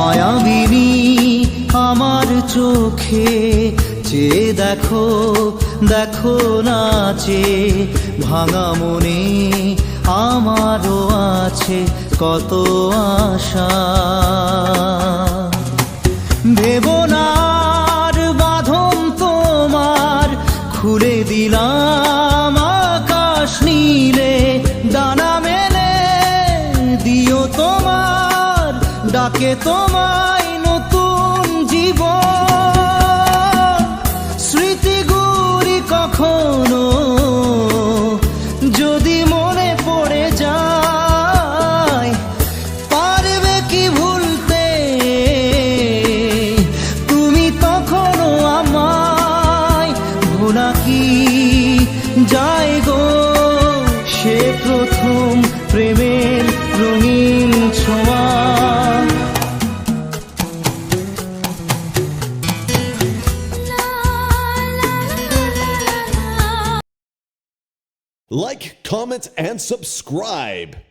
মায়াবিনী আমার চোখে চেয়ে দেখো দেখো নাচে ভাঙা মনে আমারও আছে কত আশা ভেবনার বাঁধন তোমার খুলে দিলাম আকাশ নীলে ডানা মেলে দিও তোমার ডাকে তোমায় নতুন জীবন স্মৃতিগুলি কখনো যদি মনে পড়ে যায় পারবে কি ভুলতে তুমি তখনও আমায় ভোলা কি যায় গো সে প্রথম প্রেমের রঙিন ছোঁয়া Like, comment, and subscribe.